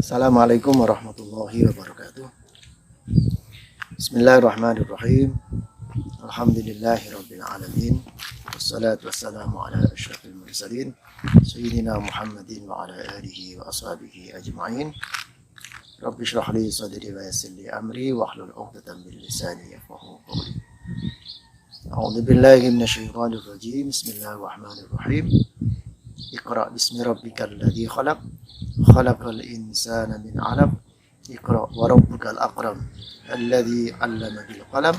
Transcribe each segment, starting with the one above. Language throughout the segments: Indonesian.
Assalamualaikum warahmatullahi wabarakatuh. Bismillahirrahmanirrahim. Alhamdulillahirabbil alamin. Wassalatu wassalamu ala asyrafil mursalin sayyidina Muhammadin wa ala alihi wa ashabihi ajma'in. Rabbi shrah li sadri wa yassir li amri wahlul 'uqdatam min lisani yafqahu qawli. A'udzu billahi minasyaitonir rajim. Bismillahirrahmanirrahim. Iqra bismi rabbikal ladzi khalaq. Khalaqal insana min 'alaq. Iqra wa rabbukal akram. Alladzi 'allama bil qalam.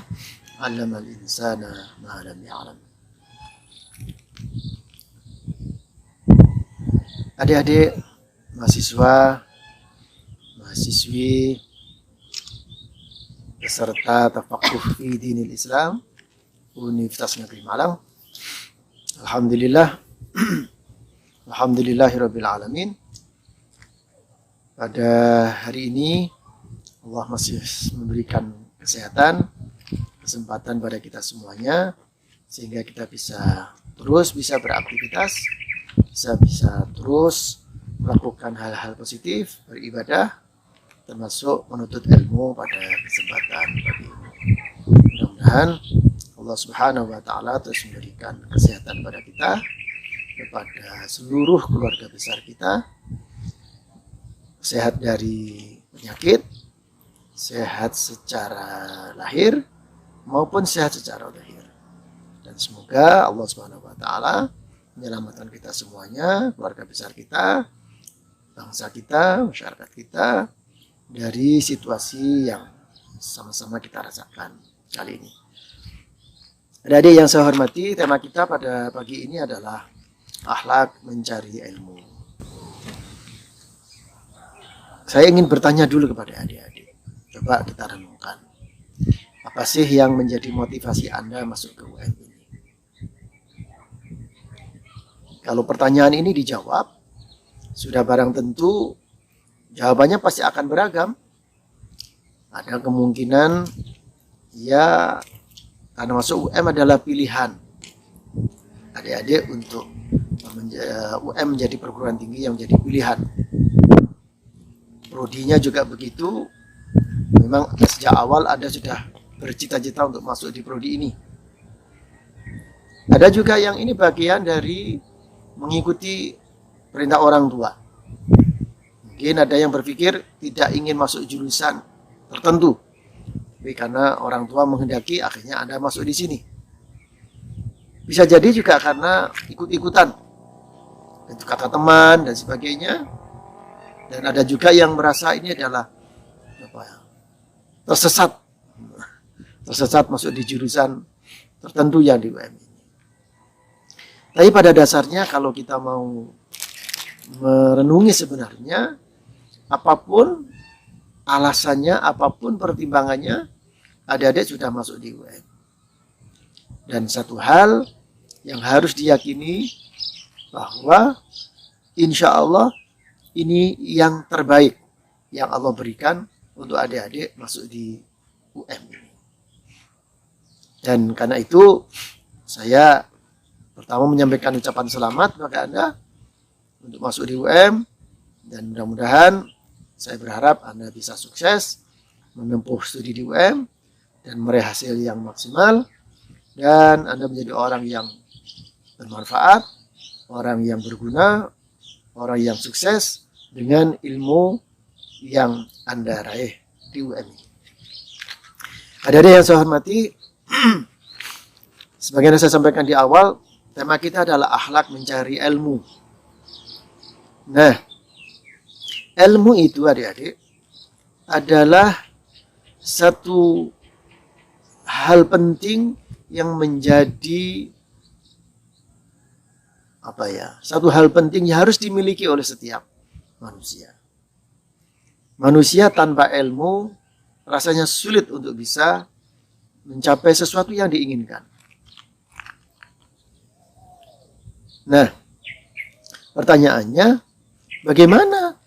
'Allamal insana ma lam ya'lam. Adik-adik, mahasiswa, mahasiswi, peserta tafaqquh fi dinil Islam Universitas Negeri Malang. Alhamdulillah. Alhamdulillahirabbil alamin. Pada hari ini Allah masih memberikan kesehatan, kesempatan pada kita semuanya sehingga kita bisa beraktivitas, bisa terus melakukan hal-hal positif, beribadah, termasuk menuntut ilmu pada kesempatan pagi ini. Mudah-mudahan Allah Subhanahu wa taala terus memberikan kesehatan pada kita, kepada seluruh keluarga besar kita, sehat dari penyakit, sehat secara lahir maupun sehat secara zahir. Dan semoga Allah Subhanahu wa taala menyelamatkan kita semuanya, keluarga besar kita, bangsa kita, masyarakat kita dari situasi yang sama-sama kita rasakan kali ini. Adik-adik yang saya hormati, tema kita pada pagi ini adalah akhlak mencari ilmu. Saya ingin bertanya dulu kepada adik-adik. Coba kita renungkan. Apa sih yang menjadi motivasi Anda masuk ke UM ini? Kalau pertanyaan ini dijawab, sudah barang tentu jawabannya pasti akan beragam. Ada kemungkinan ya karena masuk UM adalah pilihan adik-adik untuk UM menjadi perguruan tinggi yang menjadi pilihan. Prodinya juga begitu. Memang sejak awal Anda sudah bercita-cita untuk masuk di prodi ini. Ada juga yang ini bagian dari mengikuti perintah orang tua. Mungkin ada yang berpikir tidak ingin masuk jurusan tertentu, tapi karena orang tua menghendaki akhirnya Anda masuk di sini. Bisa jadi juga karena ikut-ikutan, itu kata teman dan sebagainya. Dan ada juga yang merasa ini adalah tersesat masuk di jurusan tertentu yang di UM ini. Tapi pada dasarnya kalau kita mau merenungi sebenarnya, apapun alasannya, apapun pertimbangannya, adik-adik sudah masuk di UM. Dan satu hal yang harus diyakini bahwa insya Allah ini yang terbaik yang Allah berikan untuk adik-adik masuk di UM ini. Dan karena itu saya pertama menyampaikan ucapan selamat bagi Anda untuk masuk di UM, dan mudah-mudahan saya berharap Anda bisa sukses menempuh studi di UM dan meraih hasil yang maksimal, dan Anda menjadi orang yang bermanfaat, orang yang berguna, orang yang sukses dengan ilmu yang Anda raih di UM ini. Adik-adik yang saya hormati, sebagaimana saya sampaikan di awal, tema kita adalah akhlak mencari ilmu. Nah, ilmu itu adik-adik adalah satu hal penting yang menjadi satu hal penting yang harus dimiliki oleh setiap manusia. Manusia tanpa ilmu rasanya sulit untuk bisa mencapai sesuatu yang diinginkan. Nah, pertanyaannya, bagaimana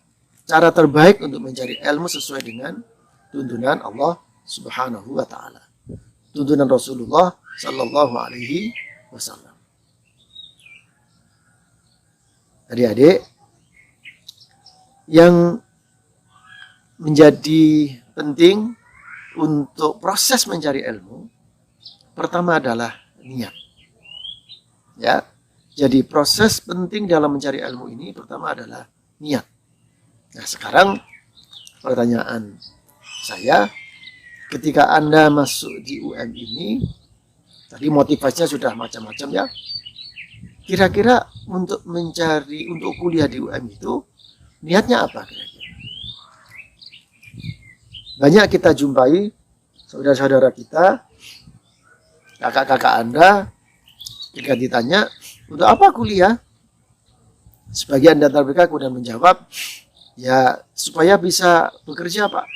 cara terbaik untuk mencari ilmu sesuai dengan tuntunan Allah Subhanahu wa taala, tuntunan Rasulullah sallallahu alaihi wasallam. Adik-adik, yang menjadi penting untuk proses mencari ilmu, pertama adalah niat. Ya, jadi proses penting dalam mencari ilmu ini pertama adalah niat. Nah, sekarang pertanyaan saya, ketika Anda masuk di UM ini, tadi motivasinya sudah macam-macam ya. Kira-kira untuk kuliah di UM itu, niatnya apa kira-kira? Banyak kita jumpai saudara-saudara kita, kakak-kakak Anda, ketika ditanya, untuk apa kuliah? Sebagian dari mereka kemudian menjawab, ya supaya bisa bekerja Pak.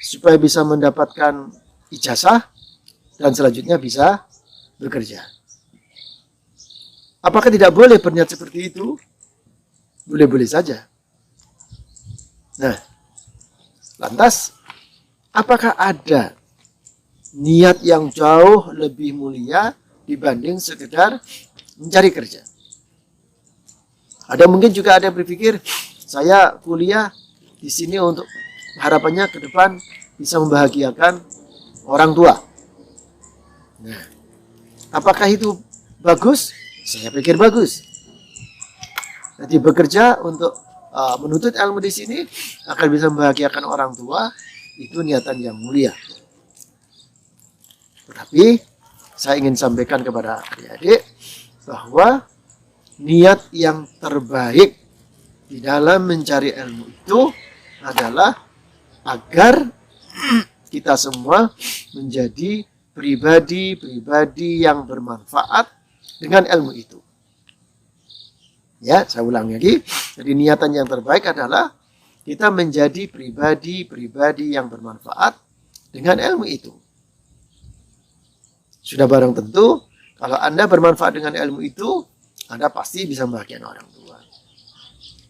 Supaya bisa mendapatkan ijazah, dan selanjutnya bisa bekerja. Apakah tidak boleh berniat seperti itu? Boleh-boleh saja. Nah, lantas, apakah ada niat yang jauh lebih mulia dibanding sekedar mencari kerja? Ada mungkin juga ada yang berpikir, saya kuliah di sini untuk harapannya ke depan bisa membahagiakan orang tua. Nah, apakah itu bagus? Saya pikir bagus. Jadi bekerja untuk menuntut ilmu di sini akan bisa membahagiakan orang tua, itu niatan yang mulia. Tetapi saya ingin sampaikan kepada adik-adik bahwa niat yang terbaik di dalam mencari ilmu itu adalah agar kita semua menjadi pribadi-pribadi yang bermanfaat dengan ilmu itu. Ya, saya ulang lagi. Jadi niatan yang terbaik adalah kita menjadi pribadi-pribadi yang bermanfaat dengan ilmu itu. Sudah barang tentu, kalau Anda bermanfaat dengan ilmu itu, Anda pasti bisa membahagiakan orang tua.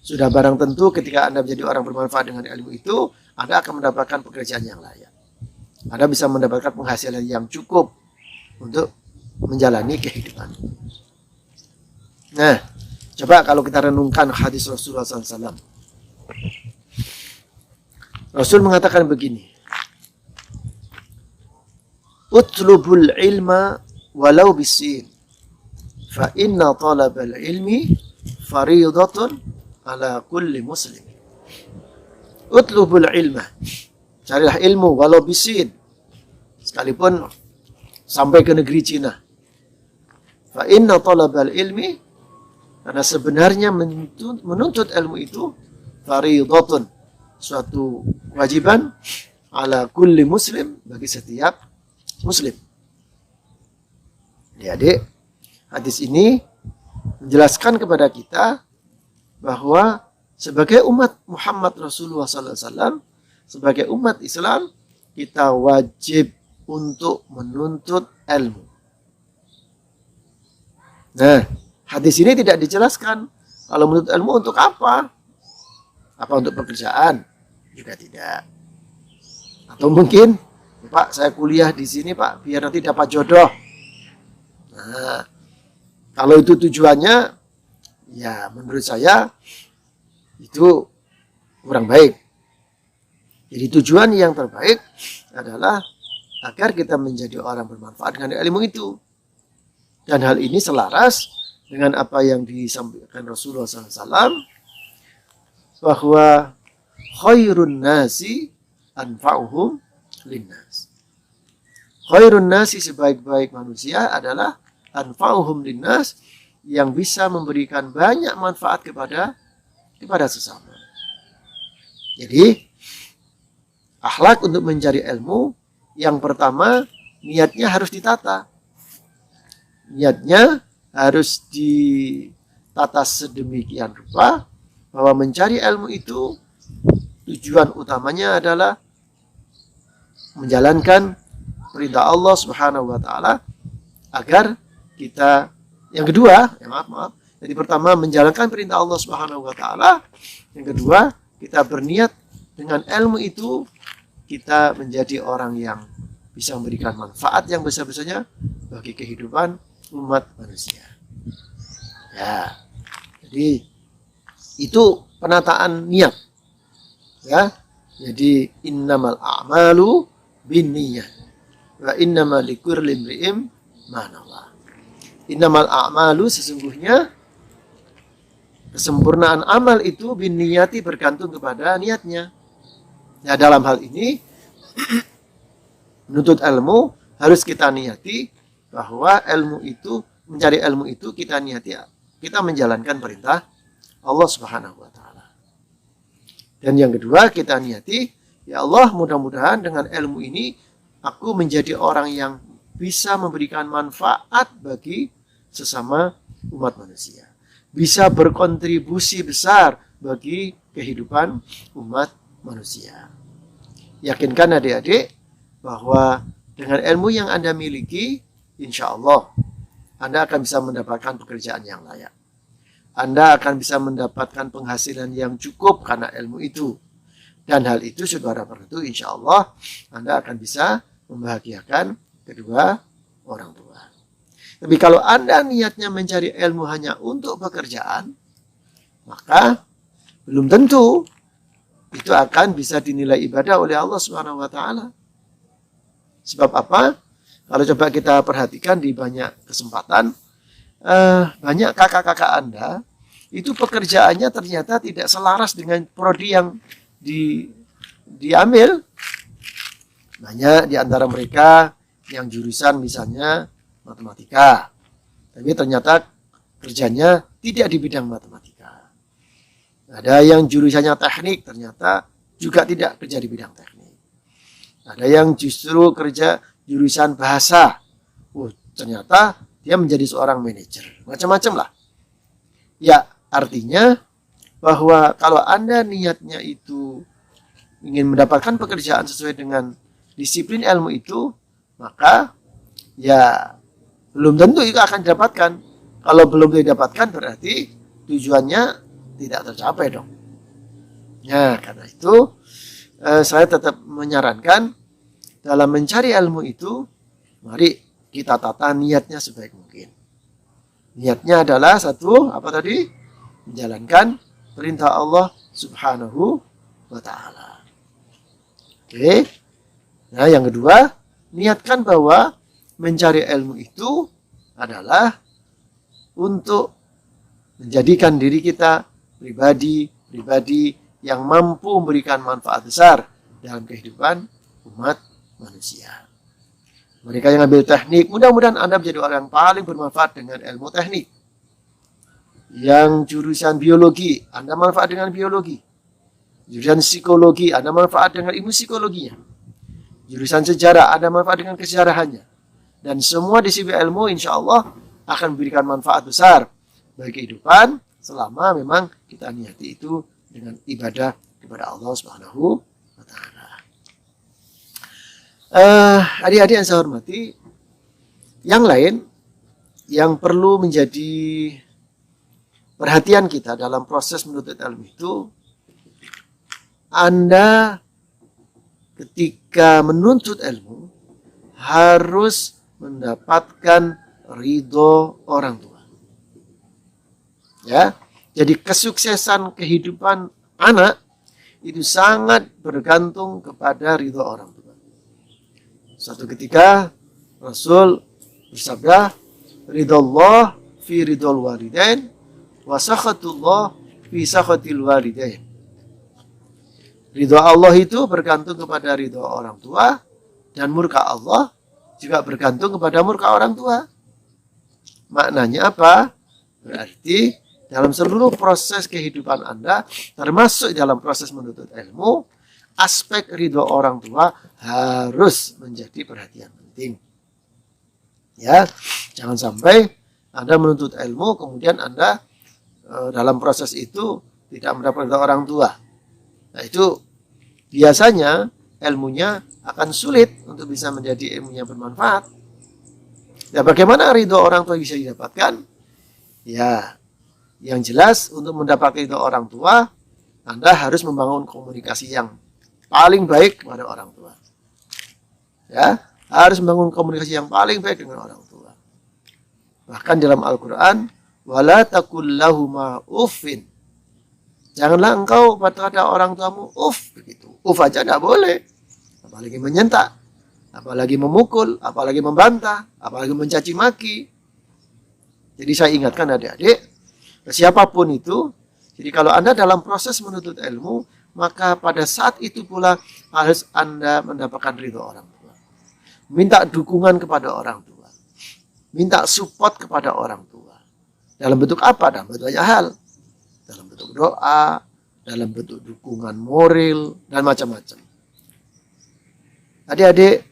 Sudah barang tentu ketika Anda menjadi orang bermanfaat dengan ilmu itu, Anda akan mendapatkan pekerjaan yang layak. Anda bisa mendapatkan penghasilan yang cukup untuk menjalani kehidupan. Nah, coba kalau kita renungkan hadis Rasulullah SAW. Rasul mengatakan begini, utlubul ilma walau bisin, fa inna talabal ilmi faridatun ala kulli muslim. Utlubul ilma, carilah ilmu walau bisin, sekalipun sampai ke negeri Cina. Fa inna talabal ilmi, karena sebenarnya menuntut ilmu itu faridatun, suatu kewajiban ala kulli muslim, bagi setiap muslim. Adik-adik, hadis ini menjelaskan kepada kita bahwa sebagai umat Muhammad Rasulullah SAW, sebagai umat Islam, kita wajib untuk menuntut ilmu. Nah, hadis ini tidak dijelaskan kalau menuntut ilmu untuk apa? Apa untuk pekerjaan? Juga tidak. Atau mungkin, Pak, saya kuliah di sini, Pak, biar nanti dapat jodoh. Nah, kalau itu tujuannya, ya menurut saya itu kurang baik. Jadi tujuan yang terbaik adalah agar kita menjadi orang bermanfaat dengan ilmu itu. Dan hal ini selaras dengan apa yang disampaikan Rasulullah SAW, bahwa khairun nasi anfa'uhum linnas. Khairun nasi, sebaik-baik manusia adalah anfa'uhum linnas, yang bisa memberikan banyak manfaat kepada sesama. Jadi akhlak untuk mencari ilmu, yang pertama niatnya harus ditata. Niatnya harus ditata sedemikian rupa bahwa mencari ilmu itu tujuan utamanya adalah menjalankan perintah Allah Subhanahu wa taala, agar kita, yang kedua, maaf. Jadi pertama menjalankan perintah Allah Subhanahu wa taala, yang kedua kita berniat dengan ilmu itu kita menjadi orang yang bisa memberikan manfaat yang besar-besarnya bagi kehidupan umat manusia. Ya. Jadi itu penataan niat. Ya. Jadi innamal a'malu binniyat wa innamal likulli imri'in ma nawa. Innamal a'malu, sesungguhnya kesempurnaan amal itu binniyati, bergantung kepada niatnya. Nah, dalam hal ini menuntut ilmu harus kita niati bahwa ilmu itu, mencari ilmu itu kita niati kita menjalankan perintah Allah Subhanahu wa taala. Dan yang kedua, kita niati, ya Allah, mudah-mudahan dengan ilmu ini aku menjadi orang yang bisa memberikan manfaat bagi sesama umat manusia. Bisa berkontribusi besar bagi kehidupan umat manusia. Yakinkan adik-adik bahwa dengan ilmu yang Anda miliki, insya Allah Anda akan bisa mendapatkan pekerjaan yang layak. Anda akan bisa mendapatkan penghasilan yang cukup karena ilmu itu. Dan hal itu, saudara-saudara, itu insya Allah Anda akan bisa membahagiakan kedua orang tua. Tapi kalau Anda niatnya mencari ilmu hanya untuk pekerjaan, maka belum tentu itu akan bisa dinilai ibadah oleh Allah Subhanahu wa taala. Sebab apa? Kalau coba kita perhatikan di banyak kesempatan, banyak kakak-kakak Anda itu pekerjaannya ternyata tidak selaras dengan prodi yang diambil. Banyak di antara mereka yang jurusan misalnya matematika, tapi ternyata kerjanya tidak di bidang matematika. Ada yang jurusannya teknik, ternyata juga tidak kerja di bidang teknik. Ada yang justru kerja jurusan bahasa, ternyata dia menjadi seorang manajer. Macam-macam lah. Ya, artinya bahwa kalau Anda niatnya itu ingin mendapatkan pekerjaan sesuai dengan disiplin ilmu itu, maka ya belum tentu itu akan didapatkan. Kalau belum didapatkan berarti tujuannya tidak tercapai dong. Nah, karena itu saya tetap menyarankan dalam mencari ilmu itu, mari kita tata niatnya sebaik mungkin. Niatnya adalah satu, apa tadi? Menjalankan perintah Allah Subhanahu wa ta'ala. Oke. Nah, yang kedua, niatkan bahwa mencari ilmu itu adalah untuk menjadikan diri kita pribadi yang mampu memberikan manfaat besar dalam kehidupan umat manusia. Mereka yang ambil teknik, mudah-mudahan Anda menjadi orang yang paling bermanfaat dengan ilmu teknik. Yang jurusan biologi, Anda manfaat dengan biologi. Jurusan psikologi, Anda manfaat dengan ilmu psikologinya. Jurusan sejarah, Anda manfaat dengan kesejarahannya. Dan semua disiplin ilmu insya Allah akan memberikan manfaat besar bagi kehidupan selama memang kita niati itu dengan ibadah kepada Allah Subhanahu wa ta'ala. Adik-adik yang saya hormati, yang lain yang perlu menjadi perhatian kita dalam proses menuntut ilmu itu, Anda ketika menuntut ilmu harus mendapatkan ridho orang tua. Ya, jadi kesuksesan kehidupan anak itu sangat bergantung kepada ridho orang tua. Suatu ketika Rasul bersabda, ridallah fi ridol walidain wa sakhatullah fi sakhatil walidain. Ridho Allah itu bergantung kepada ridho orang tua, dan murka Allah juga bergantung kepada murka orang tua. Maknanya apa? Berarti dalam seluruh proses kehidupan Anda, termasuk dalam proses menuntut ilmu, aspek ridho orang tua harus menjadi perhatian penting. Ya, jangan sampai Anda menuntut ilmu kemudian Anda dalam proses itu tidak mendapat ridho orang tua. Nah, itu biasanya ilmunya akan sulit untuk bisa menjadi ilmu yang bermanfaat. Ya, bagaimana ridho orang tua bisa didapatkan? Ya, yang jelas untuk mendapatkan ridho orang tua, Anda harus membangun komunikasi yang paling baik kepada orang tua. Ya, harus membangun komunikasi yang paling baik dengan orang tua. Bahkan dalam Al-Quran, wala taqul lahuma uffin. Janganlah engkau pada orang tuamu begitu. Aja tidak boleh. Apalagi menyentak, apalagi memukul, apalagi membantah, apalagi mencaci maki. Jadi saya ingatkan adik-adik, siapapun itu, jadi kalau Anda dalam proses menuntut ilmu, maka pada saat itu pula harus Anda mendapatkan ridho orang tua. Minta dukungan kepada orang tua. Minta support kepada orang tua. Dalam bentuk apa? Dalam bentuk banyak hal. Dalam bentuk doa, dalam bentuk dukungan moral, dan macam-macam. Adik-adik,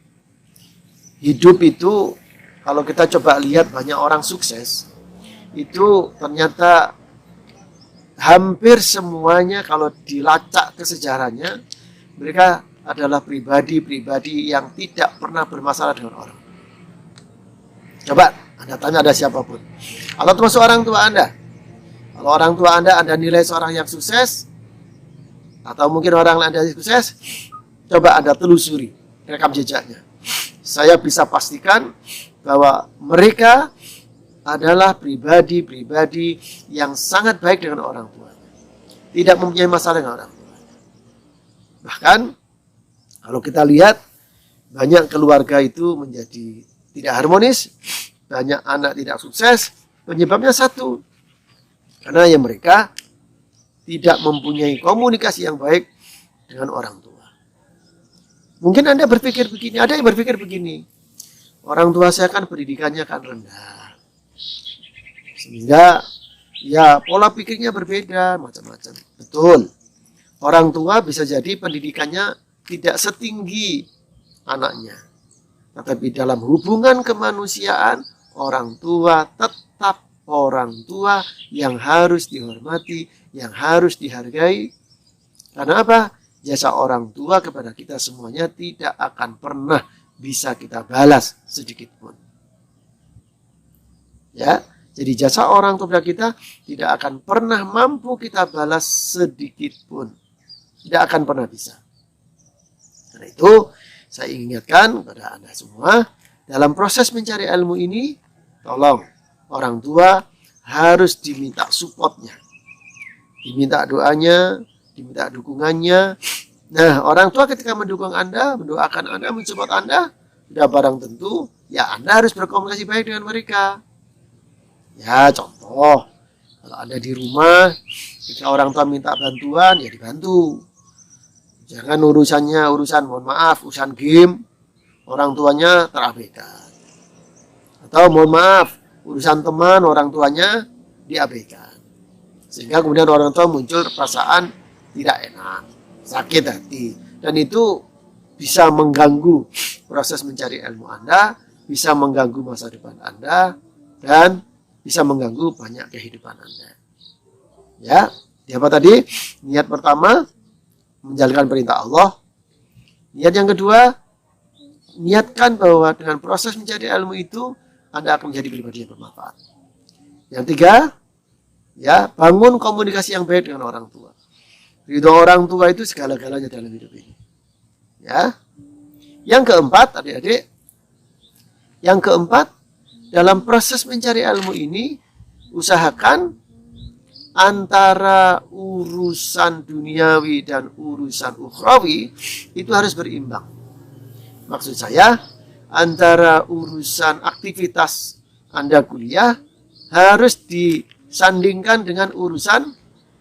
hidup itu kalau kita coba lihat banyak orang sukses, itu ternyata hampir semuanya kalau dilacak ke sejarahnya, mereka adalah pribadi-pribadi yang tidak pernah bermasalah dengan orang. Coba Anda tanya ada siapapun. Kalau termasuk orang tua Anda. Kalau orang tua Anda nilai seorang yang sukses, atau mungkin orang lain yang sukses, coba Anda telusuri rekam jejaknya. Saya bisa pastikan bahwa mereka adalah pribadi-pribadi yang sangat baik dengan orang tuanya. Tidak mempunyai masalah dengan orang tuanya. Bahkan, kalau kita lihat, banyak keluarga itu menjadi tidak harmonis, banyak anak tidak sukses, penyebabnya satu. Karena yang mereka tidak mempunyai komunikasi yang baik dengan orang tua. Mungkin Anda berpikir begini, ada yang berpikir begini. Orang tua saya kan pendidikannya kan rendah. Sehingga ya pola pikirnya berbeda, macam-macam. Betul. Orang tua bisa jadi pendidikannya tidak setinggi anaknya. Tetapi dalam hubungan kemanusiaan, orang tua tetap orang tua yang harus dihormati, yang harus dihargai. Karena apa? Jasa orang tua kepada kita semuanya tidak akan pernah bisa kita balas sedikit pun. Ya, jadi jasa orang tua kepada kita tidak akan pernah mampu kita balas sedikit pun. Tidak akan pernah bisa. Karena itu, saya ingatkan kepada Anda semua, dalam proses mencari ilmu ini, tolong orang tua harus diminta supportnya, diminta doanya, diminta dukungannya. Nah, orang tua ketika mendukung Anda, mendoakan Anda, mensupport Anda, sudah barang tentu, ya Anda harus berkomunikasi baik dengan mereka. Ya, contoh, kalau Anda di rumah, ketika orang tua minta bantuan, ya dibantu. Jangan urusan, urusan game, orang tuanya terabaikan. Atau mohon maaf, urusan teman orang tuanya diabaikan. Sehingga kemudian orang tua muncul perasaan tidak enak, sakit hati. Dan itu bisa mengganggu proses mencari ilmu Anda, bisa mengganggu masa depan Anda, dan bisa mengganggu banyak kehidupan Anda. Ya, apa tadi? Niat pertama, menjalankan perintah Allah. Niat yang kedua, niatkan bahwa dengan proses mencari ilmu itu, Anda akan menjadi pribadi yang bermanfaat. Yang tiga, ya, bangun komunikasi yang baik dengan orang tua. Ridho orang tua itu segala-galanya dalam hidup ini. Ya. Yang keempat, adik-adik, dalam proses mencari ilmu ini, usahakan antara urusan duniawi dan urusan ukhrawi itu harus berimbang. Maksud saya, antara urusan aktivitas Anda kuliah harus disandingkan dengan urusan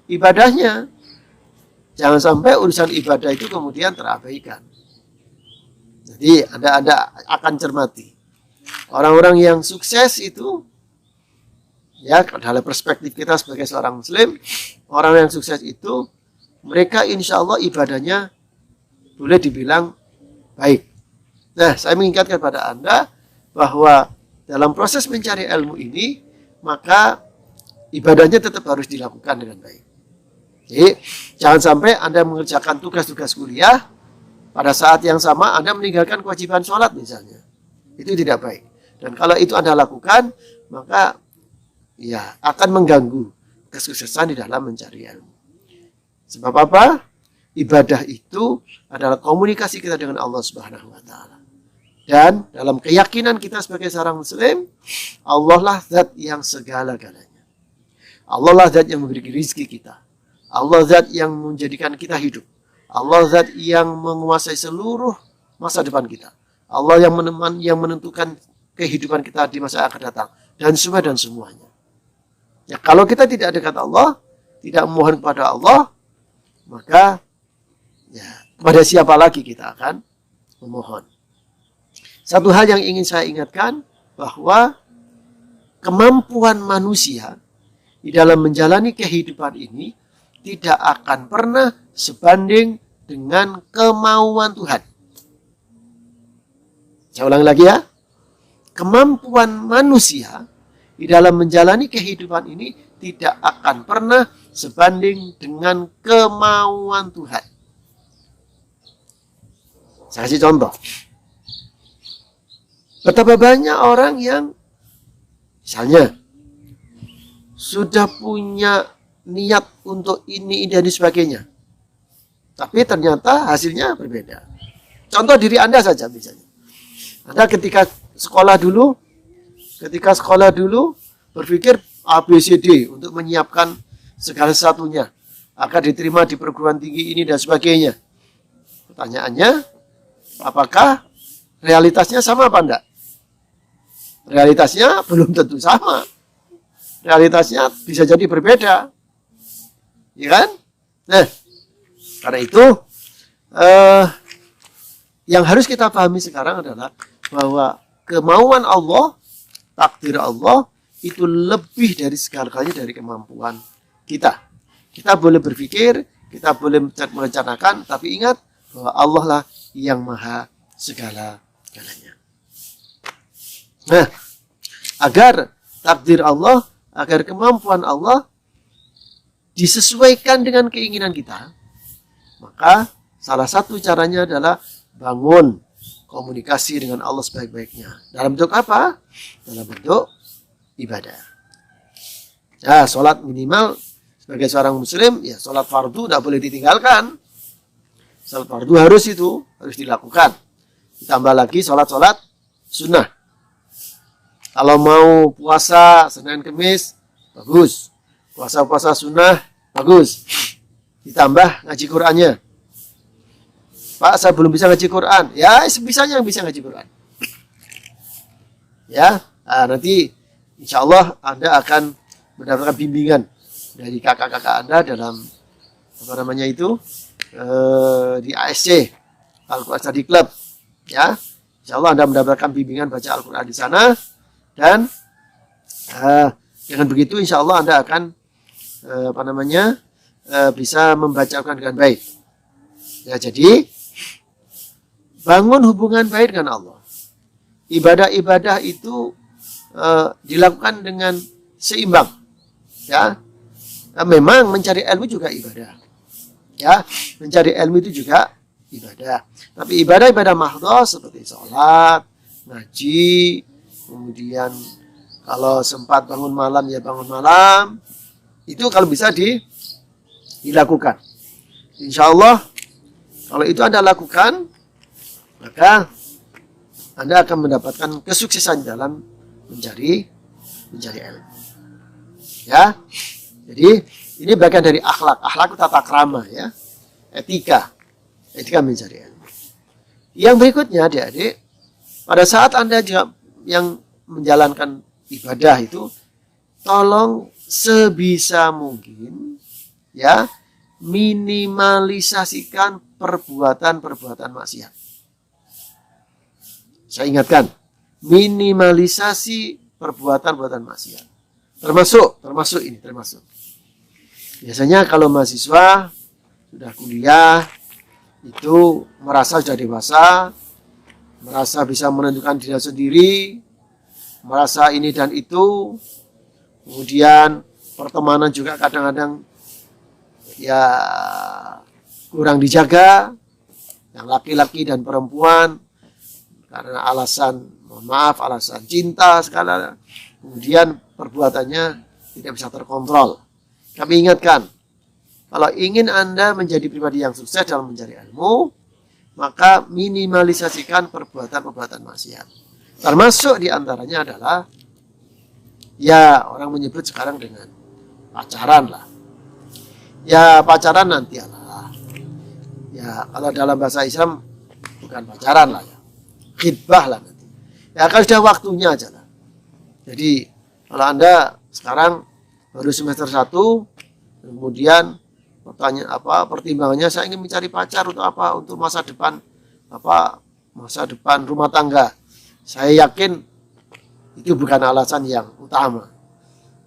ibadahnya. Jangan sampai urusan ibadah itu kemudian terabaikan. Jadi Anda akan cermati. Orang-orang yang sukses itu, ya dalam perspektif kita sebagai seorang muslim, orang yang sukses itu, mereka insya Allah ibadahnya boleh dibilang baik. Nah, saya mengingatkan pada Anda bahwa dalam proses mencari ilmu ini, maka ibadahnya tetap harus dilakukan dengan baik. Jadi, jangan sampai Anda mengerjakan tugas-tugas kuliah, pada saat yang sama Anda meninggalkan kewajiban sholat misalnya. Itu tidak baik. Dan kalau itu Anda lakukan, maka ya akan mengganggu kesuksesan di dalam mencari ilmu. Sebab apa? Ibadah itu adalah komunikasi kita dengan Allah Subhanahu wa Ta'ala. Dan dalam keyakinan kita sebagai seorang muslim, Allah lah zat yang segala-galanya. Allah lah zat yang memberi rezeki kita. Allah zat yang menjadikan kita hidup. Allah zat yang menguasai seluruh masa depan kita. Allah yang menentukan kehidupan kita di masa akan datang. Dan semuanya. Ya, kalau kita tidak dekat Allah, tidak memohon kepada Allah, maka ya, kepada siapa lagi kita akan memohon. Satu hal yang ingin saya ingatkan, bahwa kemampuan manusia di dalam menjalani kehidupan ini tidak akan pernah sebanding dengan kemauan Tuhan. Saya ulang lagi ya. Kemampuan manusia di dalam menjalani kehidupan ini tidak akan pernah sebanding dengan kemauan Tuhan. Saya kasih contoh. Betapa banyak orang yang misalnya sudah punya niat untuk ini dan sebagainya, tapi ternyata hasilnya berbeda. Contoh diri Anda saja misalnya. Anda ketika sekolah dulu berpikir A, B, C, D untuk menyiapkan segala sesuatunya akan diterima di perguruan tinggi ini dan sebagainya. Pertanyaannya, apakah realitasnya sama apa enggak? Realitasnya belum tentu sama. Realitasnya bisa jadi berbeda. Ya kan? Nah, karena itu yang harus kita pahami sekarang adalah bahwa kemauan Allah, takdir Allah itu lebih dari segalanya dari kemampuan kita. Kita boleh berpikir, kita boleh merencanakan, tapi ingat bahwa Allah lah yang maha segala-galanya. Nah, agar takdir Allah, agar kemampuan Allah disesuaikan dengan keinginan kita, maka salah satu caranya adalah bangun komunikasi dengan Allah sebaik-baiknya. Dalam bentuk apa? Dalam bentuk ibadah. Ya, sholat minimal sebagai seorang muslim, ya sholat fardu tidak boleh ditinggalkan. Sholat fardu harus dilakukan. Ditambah lagi sholat sunnah. Kalau mau puasa Senin Kemis, bagus. Puasa sunnah, bagus. Ditambah ngaji Qur'annya. Pak, saya belum bisa ngaji Quran. Ya, sebisanya yang bisa ngaji Quran. Ya, nanti insya Allah Anda akan mendapatkan bimbingan dari kakak-kakak Anda dalam di ASC, Al-Quran Study Club. Ya, insya Allah Anda mendapatkan bimbingan baca Al-Quran di sana, dan dengan begitu insya Allah Anda akan bisa membaca Al-Quran dengan baik. Ya, jadi bangun hubungan baik dengan Allah. Ibadah-ibadah itu dilakukan dengan seimbang. Ya, memang mencari ilmu juga ibadah. Ya, mencari ilmu itu juga ibadah. Tapi ibadah-ibadah mahdhah seperti sholat, ngaji, kemudian kalau sempat bangun malam ya bangun malam, itu kalau bisa dilakukan. Insya Allah kalau itu Anda lakukan, maka Anda akan mendapatkan kesuksesan dalam mencari ilmu. Ya, jadi ini bagian dari akhlak. Akhlak itu tata krama, ya, etika mencari ilmu. Yang berikutnya, adik-adik, pada saat Anda juga yang menjalankan ibadah itu, tolong sebisa mungkin, ya, minimalisasikan perbuatan maksiat. Saya ingatkan, minimalisasi perbuatan maksiat. Termasuk. Biasanya kalau mahasiswa sudah kuliah, itu merasa sudah dewasa, merasa bisa menentukan diri sendiri, merasa ini dan itu, kemudian pertemanan juga kadang-kadang ya kurang dijaga, yang laki-laki dan perempuan, karena alasan cinta segala, kemudian perbuatannya tidak bisa terkontrol. Kami ingatkan, kalau ingin Anda menjadi pribadi yang sukses dalam mencari ilmu, maka minimalisasikan perbuatan maksiat. Termasuk diantaranya adalah, ya orang menyebut sekarang dengan pacaran lah. Ya pacaran nanti lah. Ya kalau dalam bahasa Islam bukan pacaran lah ya. Khidbah lah nanti. Ya kan sudah waktunya aja lah. Jadi kalau Anda sekarang baru semester 1, kemudian pertimbangannya saya ingin mencari pacar untuk apa? Untuk masa depan masa depan rumah tangga. Saya yakin itu bukan alasan yang utama.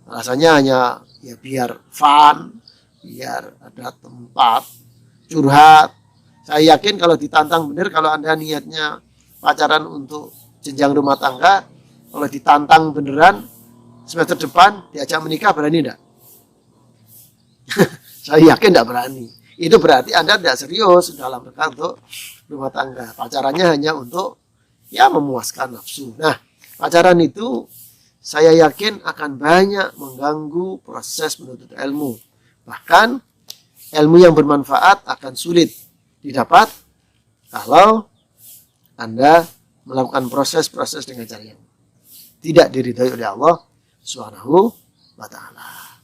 Alasannya hanya ya biar fun, biar ada tempat curhat. Saya yakin kalau ditantang benar, kalau Anda niatnya pacaran untuk jenjang rumah tangga, kalau ditantang beneran semester depan diajak menikah, berani enggak? Saya yakin enggak berani. Itu berarti Anda tidak serius dalam rangka untuk rumah tangga. Pacarannya hanya untuk ya memuaskan nafsu. Nah, pacaran itu saya yakin akan banyak mengganggu proses menuntut ilmu. Bahkan ilmu yang bermanfaat akan sulit didapat kalau Anda melakukan proses-proses dengan cara yang tidak diridhoi oleh Allah Subhanahu wa taala.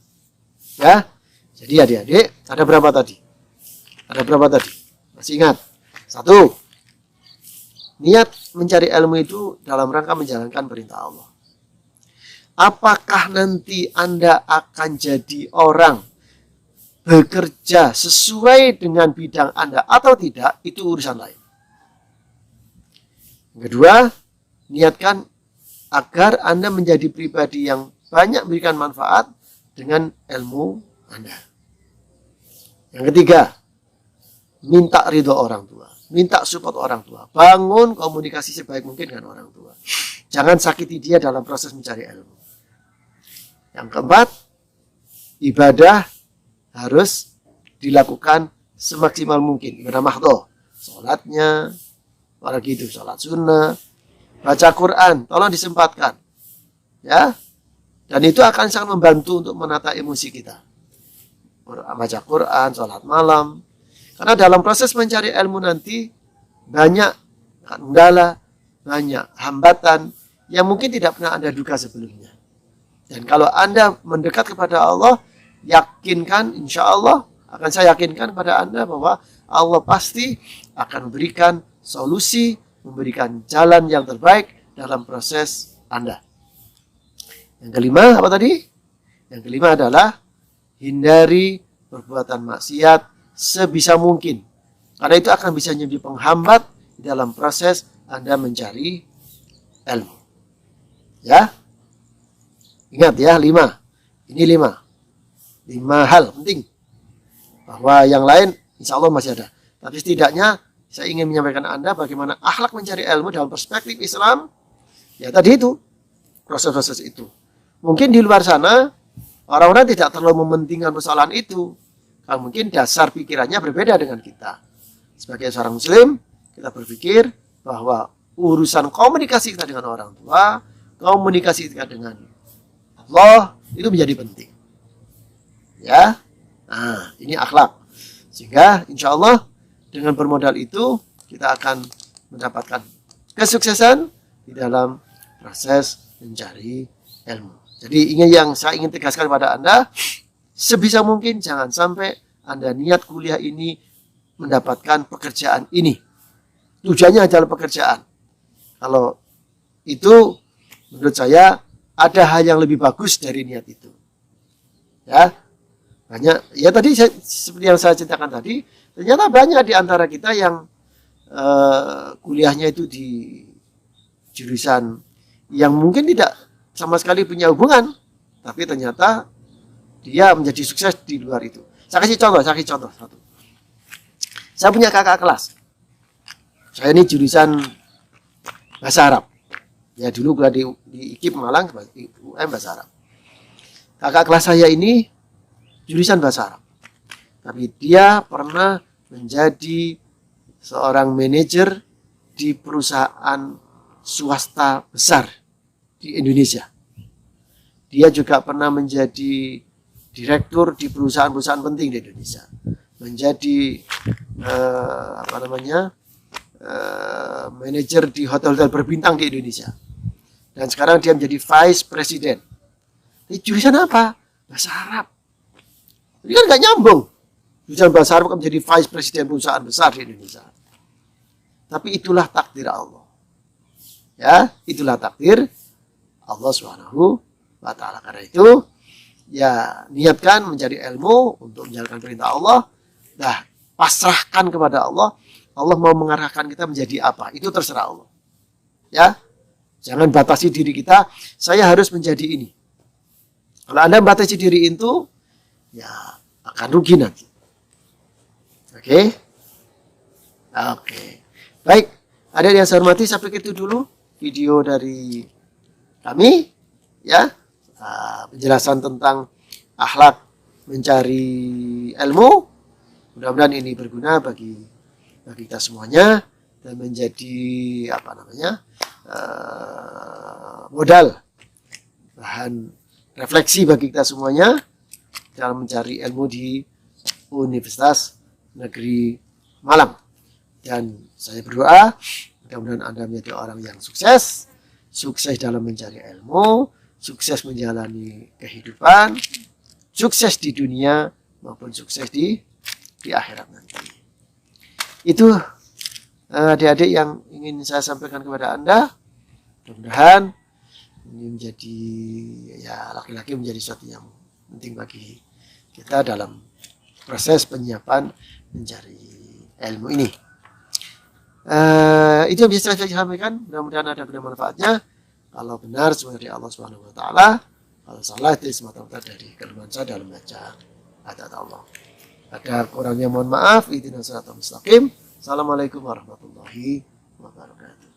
Ya. Jadi adik-adik, ada berapa tadi? Ada berapa tadi? Masih ingat? 1. Niat mencari ilmu itu dalam rangka menjalankan perintah Allah. Apakah nanti Anda akan jadi orang bekerja sesuai dengan bidang Anda atau tidak, itu urusan lain. Yang kedua, niatkan agar Anda menjadi pribadi yang banyak memberikan manfaat dengan ilmu Anda. Yang ketiga, minta ridho orang tua, minta support orang tua, bangun komunikasi sebaik mungkin dengan orang tua. Jangan sakiti dia dalam proses mencari ilmu. Yang keempat, ibadah harus dilakukan semaksimal mungkin. Ibadah mahdhah, sholatnya, apalagi itu sholat sunnah, baca Quran, tolong disempatkan, ya. Dan itu akan sangat membantu untuk menata emosi kita. Baca Quran, sholat malam. Karena dalam proses mencari ilmu nanti banyak kendala, banyak hambatan yang mungkin tidak pernah Anda duga sebelumnya. Dan kalau Anda mendekat kepada Allah, yakinkan, insya Allah akan saya yakinkan kepada Anda bahwa Allah pasti akan memberikan solusi, memberikan jalan yang terbaik dalam proses Anda. Yang kelima apa tadi? Yang kelima adalah hindari perbuatan maksiat sebisa mungkin. Karena itu akan bisa menjadi penghambat dalam proses Anda mencari ilmu. Ya. Ingat ya, 5. Ini 5. 5 hal penting. Bahwa yang lain insya Allah masih ada. Tapi setidaknya saya ingin menyampaikan Anda bagaimana akhlak mencari ilmu dalam perspektif Islam. Ya tadi itu. Proses-proses itu. Mungkin di luar sana orang-orang tidak terlalu mementingkan persoalan itu. Karena mungkin dasar pikirannya berbeda dengan kita. Sebagai seorang muslim, kita berpikir bahwa urusan komunikasi kita dengan orang tua, komunikasi kita dengan Allah itu menjadi penting. Ya, nah ini akhlak. Sehingga insya Allah dengan bermodal itu kita akan mendapatkan kesuksesan di dalam proses mencari ilmu. Jadi yang saya ingin tegaskan kepada Anda, sebisa mungkin jangan sampai Anda niat kuliah ini mendapatkan pekerjaan ini. Tujuannya adalah pekerjaan. Kalau itu menurut saya ada hal yang lebih bagus dari niat itu. Ya. Banyak, ya tadi seperti yang saya ceritakan tadi, ternyata banyak di antara kita yang kuliahnya itu di jurusan yang mungkin tidak sama sekali punya hubungan, tapi ternyata dia menjadi sukses di luar itu. Saya kasih contoh satu. Saya punya kakak kelas. Saya ini jurusan bahasa Arab. Ya dulu kuliah di IKIP Malang, UM bahasa Arab. Kakak kelas saya ini jurusan bahasa Arab. Tapi dia pernah menjadi seorang manajer di perusahaan swasta besar di Indonesia. Dia juga pernah menjadi direktur di perusahaan-perusahaan penting di Indonesia. Menjadi manajer di hotel-hotel berbintang di Indonesia. Dan sekarang dia menjadi vice president. Ini jurusan apa? Bahasa Arab. Ini kan gak nyambung. lulusan bahasa Arab menjadi vice president perusahaan besar di Indonesia. Tapi itulah takdir Allah. Ya, itulah takdir Allah Subhanahu wa taala. Karena itu, ya niatkan mencari ilmu untuk menjalankan perintah Allah. Nah, pasrahkan kepada Allah. Allah mau mengarahkan kita menjadi apa? Itu terserah Allah. Ya. Jangan batasi diri kita, saya harus menjadi ini. Kalau Anda batasi diri itu, ya akan rugi nanti. Oke? Oke. Baik, ada yang saya hormati, sampai itu dulu video dari kami. Ya, penjelasan tentang akhlak mencari ilmu. Mudah-mudahan ini berguna bagi kita semuanya dan menjadi modal bahan refleksi bagi kita semuanya dalam mencari ilmu di Universitas Negeri Malang. Dan saya berdoa mudah-mudahan Anda menjadi orang yang sukses dalam mencari ilmu, sukses menjalani kehidupan, sukses di dunia maupun sukses di akhirat nanti. Itu adik-adik yang ingin saya sampaikan kepada Anda. Mudah-mudahan ini menjadi, ya laki-laki menjadi sesuatu yang penting bagi kita dalam proses penyiapan mencari ilmu ini. Itu yang bisa saya sampaikan. Mudah-mudahan ada guna manfaatnya. Kalau benar semua dari Allah Subhanahu wa taala, kalau salah itu semata-mata dari kelemahan saya dalam baca ayat Allah. Ada kurangnya mohon maaf. Ihdinas siratal mustaqim. Assalamualaikum warahmatullahi wabarakatuh.